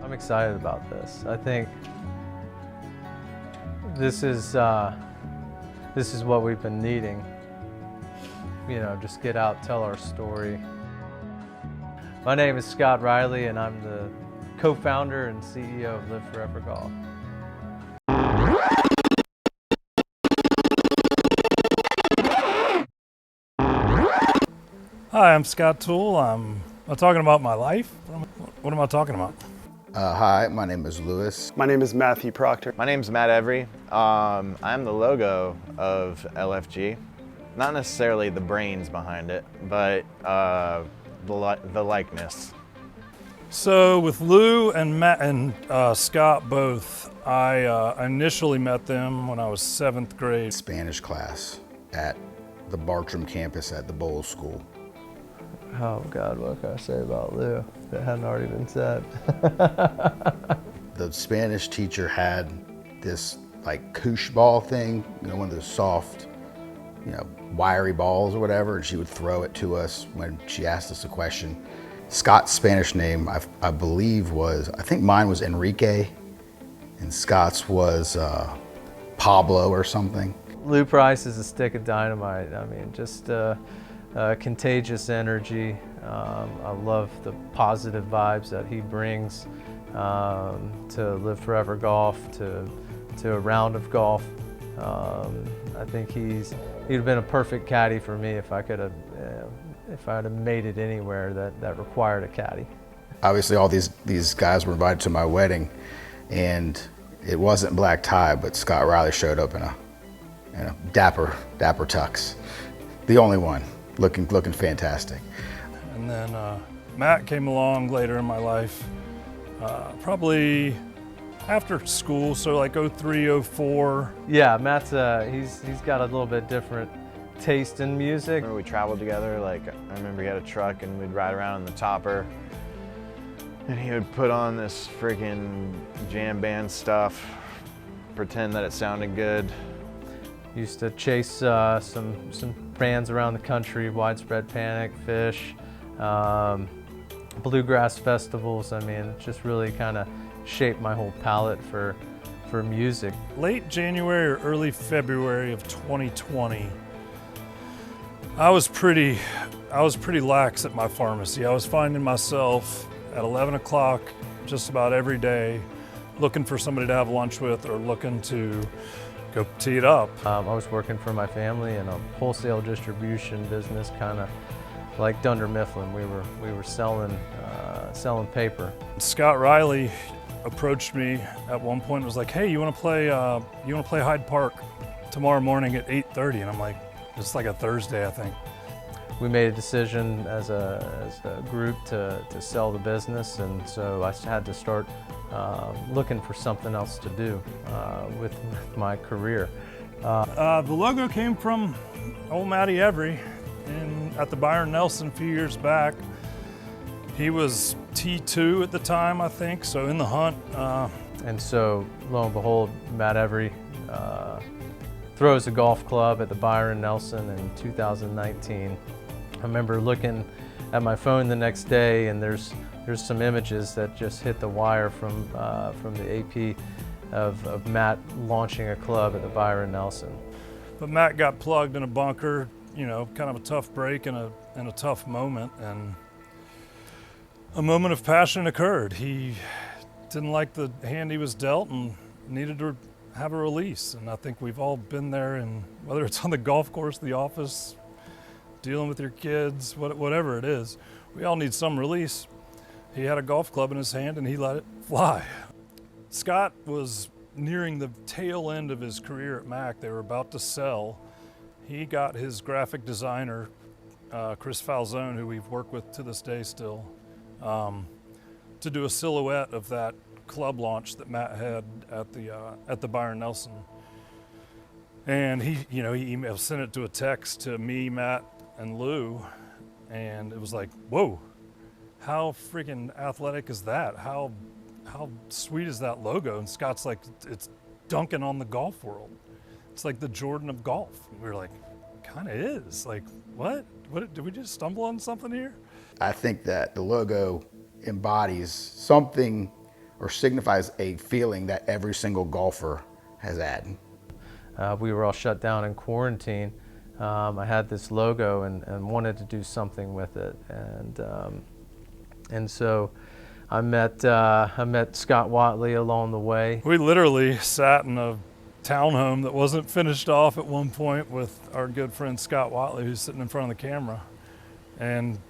I'm excited about this. I think this is what we've been needing. You know, just get out, tell our story. My name is Scott Riley, and I'm the co-founder and CEO of Live Forever Golf. Hi, I'm Scott Toole. I'm talking about my life. What am I talking about? Hi, my name is Lewis. My name is Matthew Proctor. My name's Matt Every. I'm the logo of LFG. Not necessarily the brains behind it, but the likeness. So with Lou and Matt and Scott both, I initially met them when I was 7th grade. Spanish class at the Bartram campus at the Bowles School. Oh God, what can I say about Lou that hadn't already been said? The Spanish teacher had this like koosh ball thing, you know, one of those soft, you know, wiry balls or whatever, and she would throw it to us when she asked us a question. Scott's Spanish name, I believe was, I think mine was Enrique, and Scott's was Pablo or something. Lou Price is a stick of dynamite. I mean, just contagious energy. I love the positive vibes that he brings to Live Forever Golf, to a round of golf. I think he'd have been a perfect caddy for me if I could have, if I'd have made it anywhere that required a caddy. Obviously, all these guys were invited to my wedding, and it wasn't black tie, but Scott Riley showed up in a dapper tux, the only one, looking fantastic. And then Matt came along later in my life, probably after school, so like 03, 04. Yeah, Matt's he's got a little bit different taste in music. Remember we traveled together, like I remember he had a truck and we'd ride around in the topper and he would put on this freaking jam band stuff, pretend that it sounded good. Used to chase some bands around the country, Widespread Panic, Fish, bluegrass festivals. I mean, it just really kind of shaped my whole palette for music. Late January or early February of 2020, I was pretty lax at my pharmacy. I was finding myself at 11 o'clock just about every day looking for somebody to have lunch with or looking to go tee it up. I was working for my family in a wholesale distribution business, kind of like Dunder Mifflin. We were selling paper. Scott Riley approached me at one point and was like, "Hey, you want to play Hyde Park tomorrow morning at 8:30?" And I'm like, "It's like a Thursday, I think." We made a decision as a group to sell the business, and so I had to start looking for something else to do with my career. The logo came from old Matty Every at the Byron Nelson a few years back. He was T2 at the time, I think, so in the hunt. And so, lo and behold, Matt Every throws a golf club at the Byron Nelson in 2019. I remember looking at my phone the next day, and there's some images that just hit the wire from the AP of Matt launching a club at the Byron Nelson. But Matt got plugged in a bunker, you know, kind of a tough break and a tough moment, and a moment of passion occurred. He didn't like the hand he was dealt and needed to have a release. And I think we've all been there, and whether it's on the golf course, the office, dealing with your kids, whatever it is, we all need some release. He had a golf club in his hand and he let it fly. Scott was nearing the tail end of his career at Mac. They were about to sell. He got his graphic designer, Chris Falzone, who we've worked with to this day still, to do a silhouette of that club launch that Matt had at the Byron Nelson. And he sent it to a text to me, Matt, and Lou, and it was like, whoa, how freaking athletic is that? How sweet is that logo? And Scott's like, it's dunking on the golf world. It's like the Jordan of golf. And we were like, kind of is. Like, what? Did we just stumble on something here? I think that the logo embodies something or signifies a feeling that every single golfer has had. We were all shut down in quarantine. I had this logo and wanted to do something with it, and so I met Scott Watley along the way. We literally sat in a townhome that wasn't finished off at one point with our good friend Scott Watley, who's sitting in front of the camera, and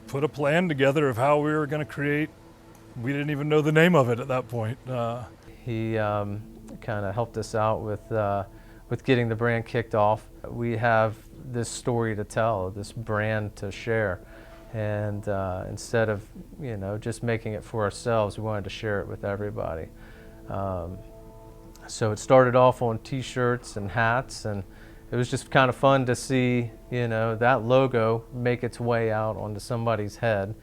put a plan together of how we were going to create. We didn't even know the name of it at that point. He kind of helped us out with getting the brand kicked off. We have this story to tell, this brand to share, and instead of just making it for ourselves, we wanted to share it with everybody. So it started off on T-shirts and hats, and it was just kind of fun to see that logo make its way out onto somebody's head.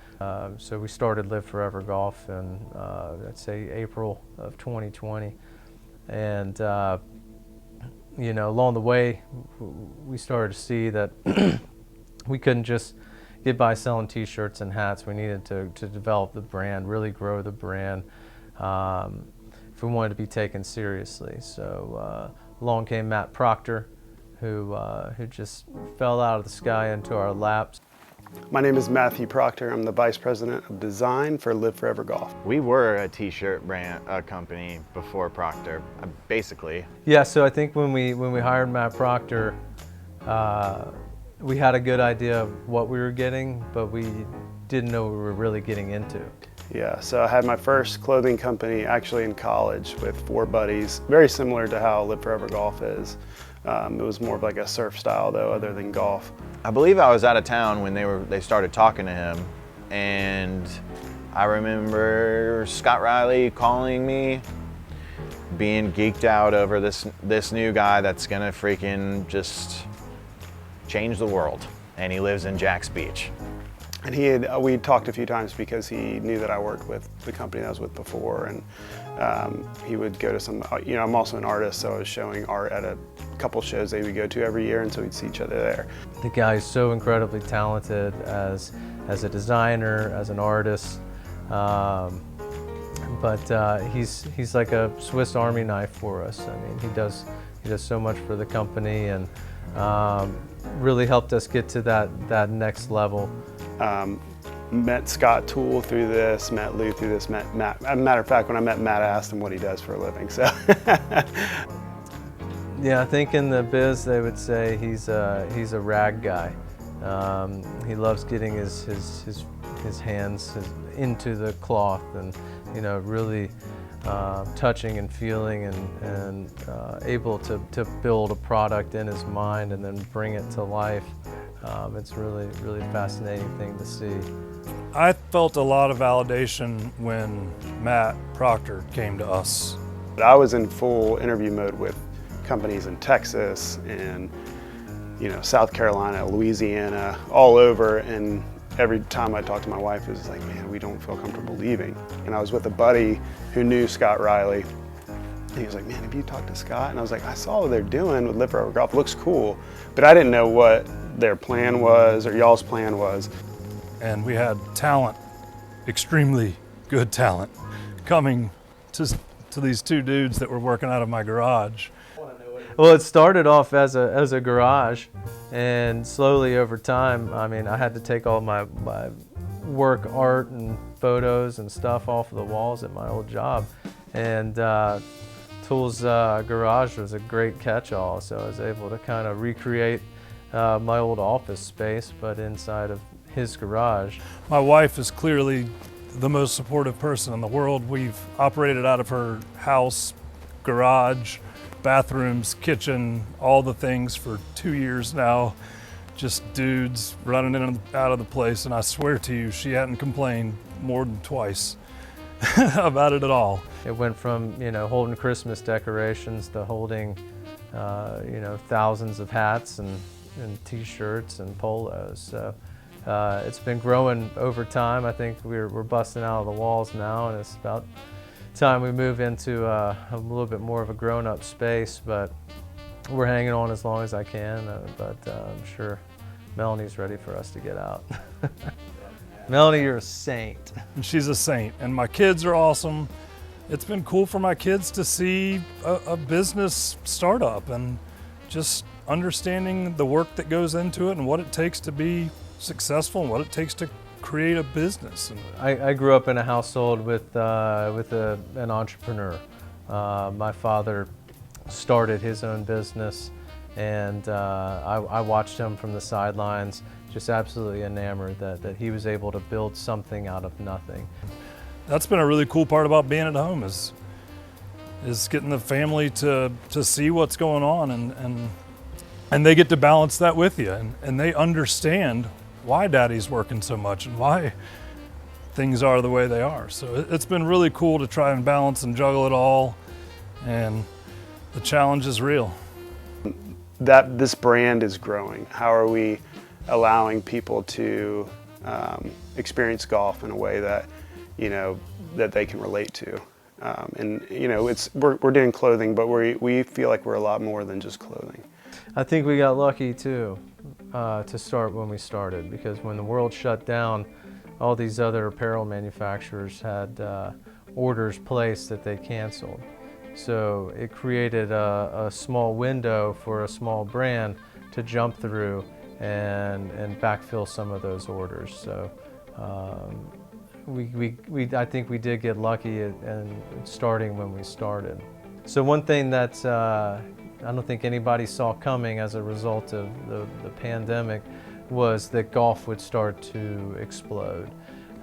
So we started Live Forever Golf in I'd say April of 2020, and along the way we started to see that we couldn't just get by selling T-shirts and hats. We needed to develop the brand, really grow the brand, if we wanted to be taken seriously. So along came Matt Proctor, who just fell out of the sky into our laps. My name is Matthew Proctor. I'm the Vice President of Design for Live Forever Golf. We were a T-shirt brand, company before Proctor, basically. Yeah, so I think when we hired Matt Proctor, we had a good idea of what we were getting, but we didn't know what we were really getting into. Yeah, so I had my first clothing company actually in college with 4 buddies, very similar to how Live Forever Golf is. It was more of like a surf style though, other than golf. I believe I was out of town when they started talking to him, and I remember Scott Riley calling me, being geeked out over this new guy that's gonna freaking just change the world, and he lives in Jack's Beach. And we talked a few times because he knew that I worked with the company that I was with before, and he would go to some, I'm also an artist, so I was showing art at a couple shows they would go to every year, and so we'd see each other there. The guy is so incredibly talented as a designer, as an artist, but he's like a Swiss Army knife for us. I mean, he does so much for the company, and really helped us get to that next level. Met Scott Toole through this, met Lou through this, met Matt. As a matter of fact, when I met Matt, I asked him what he does for a living. So, yeah, I think in the biz they would say he's a rag guy. He loves getting his hands into the cloth, and really touching and feeling, and able to build a product in his mind and then bring it to life. It's really fascinating thing to see. I felt a lot of validation when Matt Proctor came to us. I was in full interview mode with companies in Texas and South Carolina, Louisiana, all over, and every time I talked to my wife, it was like, man, we don't feel comfortable leaving. And I was with a buddy who knew Scott Riley. And he was like, man, have you talked to Scott? And I was like, I saw what they're doing with Live Forever Golf. It looks cool. But I didn't know what their plan was or y'all's plan was. And we had talent, extremely good talent, coming to these 2 dudes that were working out of my garage. Well, it started off as a garage, and slowly over time, I mean, I had to take all my work, art, and photos and stuff off of the walls at my old job, and Toole's garage was a great catch-all, so I was able to kind of recreate my old office space, but inside of his garage. My wife is clearly the most supportive person in the world. We've operated out of her house, garage, bathrooms, kitchen, all the things for 2 years now. Just dudes running in and out of the place, and I swear to you, she hadn't complained more than twice about it at all. It went from holding Christmas decorations to holding thousands of hats and T-shirts and polos. So it's been growing over time. I think we're busting out of the walls now, and it's about time we move into a little bit more of a grown-up space, but we're hanging on as long as I can, but I'm sure Melanie's ready for us to get out. Melanie, you're a saint. And she's a saint. And my kids are awesome. It's been cool for my kids to see a business startup and just understanding the work that goes into it and what it takes to be successful and what it takes to create a business. I grew up in a household with an entrepreneur. My father started his own business, and I watched him from the sidelines, just absolutely enamored that he was able to build something out of nothing. That's been a really cool part about being at home is getting the family to see what's going on, and they get to balance that with you, and they understand why daddy's working so much and why things are the way they are. So it's been really cool to try and balance and juggle it all, and the challenge is real. That this brand is growing. How are we allowing people to experience golf in a way that, you know, that they can relate to? And you know, we're doing clothing, but we feel like we're a lot more than just clothing. I think we got lucky too to start when we started, because when the world shut down, all these other apparel manufacturers had orders placed that they canceled. So it created a small window for a small brand to jump through and backfill some of those orders. So I think we did get lucky in starting when we started. So one thing that I don't think anybody saw coming as a result of the pandemic was that golf would start to explode.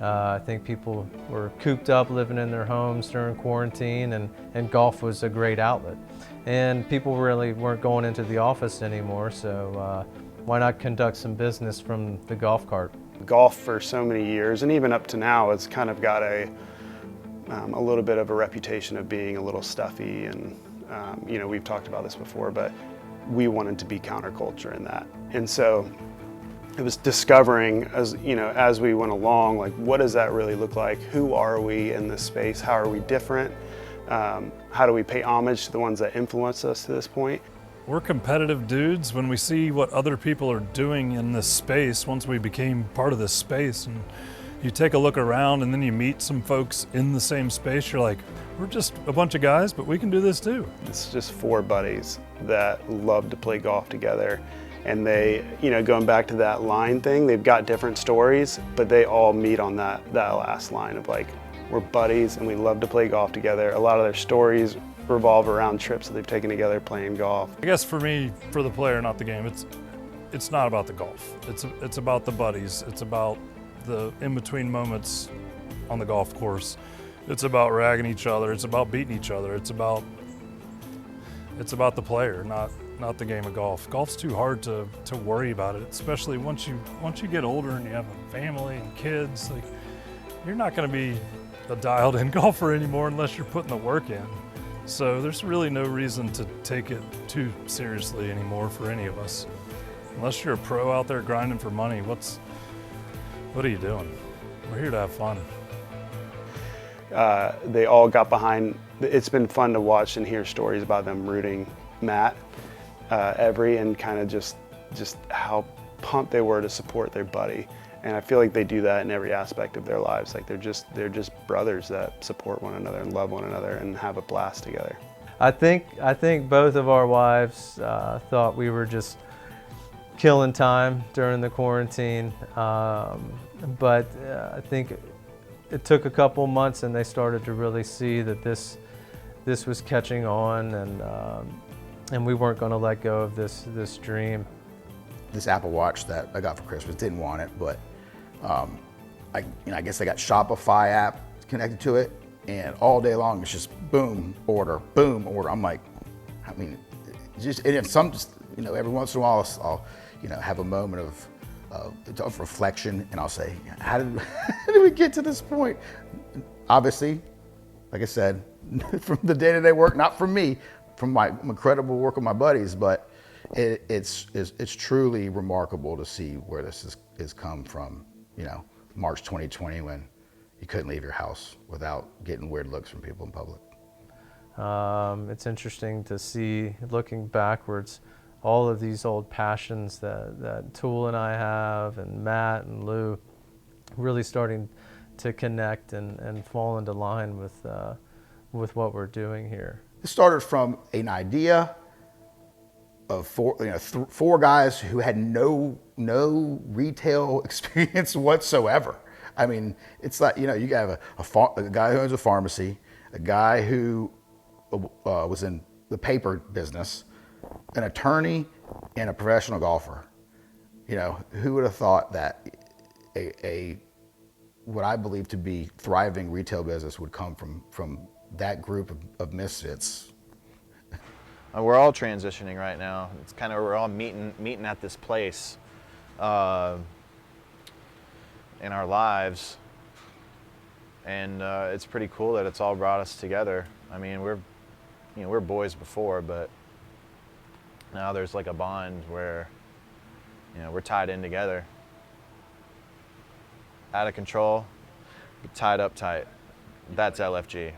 I think people were cooped up living in their homes during quarantine, and golf was a great outlet. And people really weren't going into the office anymore, so why not conduct some business from the golf cart? Golf for so many years, and even up to now, it's kind of got a little bit of a reputation of being a little stuffy, and you know, we've talked about this before, but we wanted to be counterculture in that. And so it was discovering, as you know, as we went along, like, what does that really look like? Who are we in this space? How are we different? How do we pay homage to the ones that influence us to this point? We're competitive dudes. When we see what other people are doing in this space, once we became part of this space, and you take a look around and then you meet some folks in the same space, you're like, we're just a bunch of guys, but we can do this too. It's just four buddies that love to play golf together. And they, you know, going back to that line thing, they've got different stories, but they all meet on that last line of like, we're buddies and we love to play golf together. A lot of their stories revolve around trips that they've taken together playing golf. I guess for me, for the player, not the game, it's not about the golf. It's about the buddies. It's about the in-between moments on the golf course. It's about ragging each other. It's about beating each other. It's about the player, not the game of golf. Golf's too hard to worry about it, especially once you get older and you have a family and kids. Like, you're not going to be a dialed-in golfer anymore unless you're putting the work in. So there's really no reason to take it too seriously anymore for any of us. Unless you're a pro out there grinding for money, what are you doing? We're here to have fun. They all got behind. It's been fun to watch and hear stories about them rooting Matt Every, and kind of just how pumped they were to support their buddy. And I feel like they do that in every aspect of their lives. Like they're just brothers that support one another and love one another and have a blast together. I think both of our wives thought we were just killing time during the quarantine, but I think it took a couple months and they started to really see that this was catching on, and we weren't going to let go of this dream. This Apple Watch that I got for Christmas, didn't want it, but I guess I got Shopify app connected to it, and all day long it's just boom, order, boom, order. I'm like, I mean, just, and if every once in a while I'll have a moment of reflection, and I'll say, how did we get to this point? Obviously, like I said, from the day-to-day work, not from me, from my incredible work with my buddies, but it's truly remarkable to see where this has come from. March 2020, when you couldn't leave your house without getting weird looks from people in public. It's interesting to see, looking backwards, all of these old passions that Tool and I have, and Matt and Lou, really starting to connect and fall into line with what we're doing here. It started from an idea of four guys who had no retail experience whatsoever. I mean, it's like, you have a guy who owns a pharmacy, a guy who was in the paper business, an attorney, and a professional golfer. Who would have thought that what I believe to be thriving retail business would come from that group of misfits? We're all transitioning right now. It's kind of, we're all meeting at this place in our lives, and it's pretty cool that it's all brought us together. I mean, we're boys before, but now there's like a bond where we're tied in together. Out of control, but tied up tight. That's LFG.